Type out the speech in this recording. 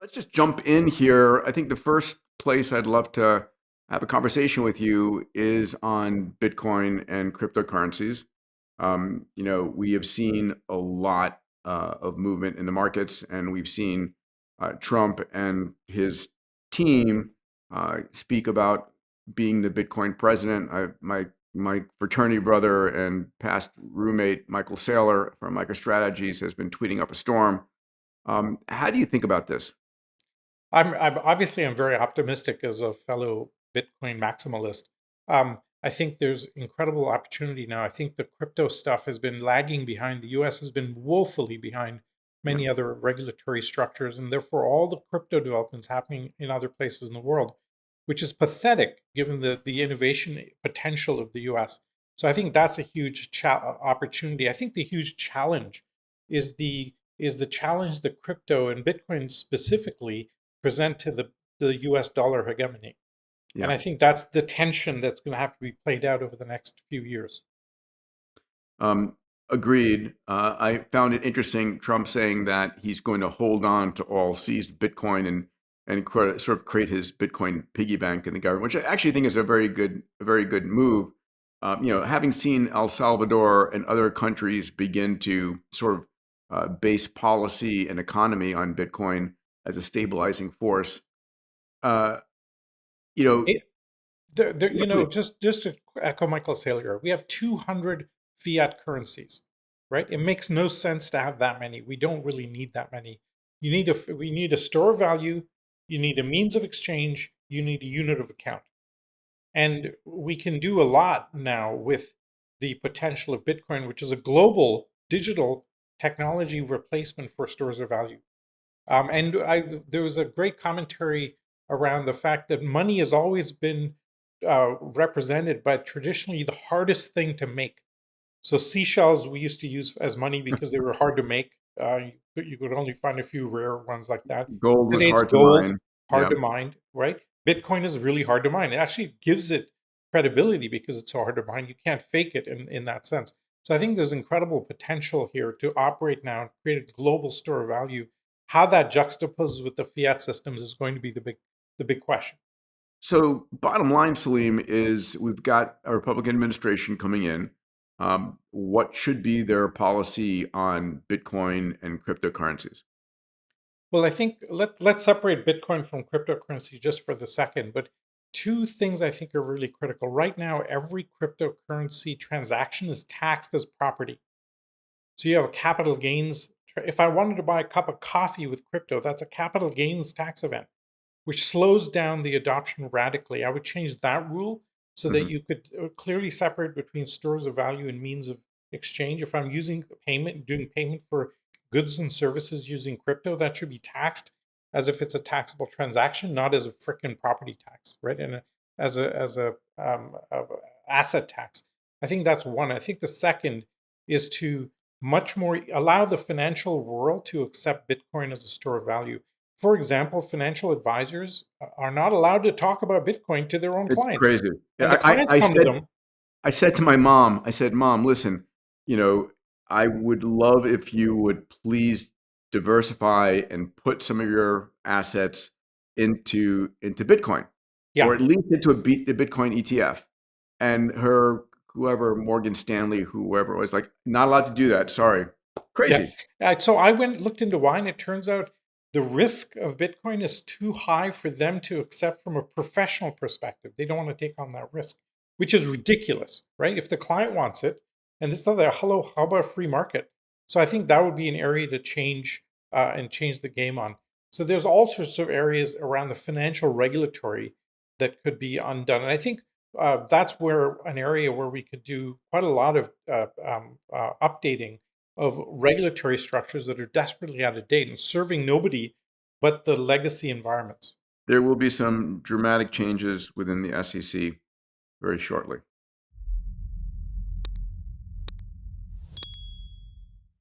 Let's just jump in here. I think the first place I'd love to have a conversation with you is on Bitcoin and cryptocurrencies. We have seen a lot of movement in the markets, and we've seen Trump and his team speak about being the Bitcoin president. My fraternity brother and past roommate Michael Saylor from MicroStrategies has been tweeting up a storm. How do you think about this? I'm very optimistic as a fellow Bitcoin maximalist. I think there's incredible opportunity now. I think the crypto stuff has been lagging behind. The US has been woefully behind Yeah. many other regulatory structures, and therefore all the crypto developments happening in other places in the world, which is pathetic given the innovation potential of the US. So I think that's a huge opportunity. I think the huge challenge is the challenge that crypto and Bitcoin specifically present to the US dollar hegemony. And Yeah. I think that's the tension that's going to have to be played out over the next few years. Um, Agreed. I found it interesting, Trump saying that he's going to hold on to all seized Bitcoin and sort of create his Bitcoin piggy bank in the government, which I actually think is a very good move. Having seen El Salvador and other countries begin to sort of base policy and economy on Bitcoin as a stabilizing force, uh, you know, It, just to echo Michael Saylor, we have 200 fiat currencies, right? It makes no sense to have that many. We don't really need that many. We need a store of value, you need a means of exchange, you need a unit of account. And we can do a lot now with the potential of Bitcoin, which is a global digital technology replacement for stores of value. There was a great commentary around the fact that money has always been represented by traditionally the hardest thing to make. So seashells we used to use as money because they were hard to make. You could only find a few rare ones like that. gold was Today it's hard to gold, mine. hard Yeah. to mine, right? Bitcoin is really hard to mine. It actually gives it credibility because it's so hard to mine. You can't fake it in that sense. So I think there's incredible potential here to operate now and create a global store of value. How that juxtaposes with the fiat systems is going to be the big question. So bottom line, Salim, is we've got a Republican administration coming in. What should be their policy on Bitcoin and cryptocurrencies? Well, I think let's separate Bitcoin from cryptocurrency just for the second. But two things I think are really critical. Right now, every cryptocurrency transaction is taxed as property. So you have a capital gains. If I wanted to buy a cup of coffee with crypto, that's a capital gains tax event, which slows down the adoption radically. I would change that rule so that Mhm. you could clearly separate between stores of value and means of exchange. If I'm doing payment for goods and services using crypto, that should be taxed as if it's a taxable transaction, not as a frickin' property tax, right? And as a asset tax. I think that's one. I think the second is to much more allow the financial world to accept Bitcoin as a store of value. For example, financial advisors are not allowed to talk about Bitcoin to their own It's clients. crazy. And the Yeah, I, clients I come to said them. I said to my mom, I said, Mom, listen, you know, I would love if you would please diversify and put some of your assets into Bitcoin, or Yeah. at least into the Bitcoin ETF. And whoever, Morgan Stanley, whoever was like, not allowed to do that. Sorry. Yeah. Crazy. So I went looked into why, and it turns out the risk of Bitcoin is too high for them to accept from a professional perspective. They don't want to take on that risk, which is ridiculous, right? If the client wants it, and this other, hello, how about a free market? So I think that would be an area to change and change the game on. So there's all sorts of areas around the financial regulatory that could be undone, and I think that's where an area where we could do quite a lot of updating of regulatory structures that are desperately out of date and serving nobody but the legacy environments. There will be some dramatic changes within the SEC very shortly.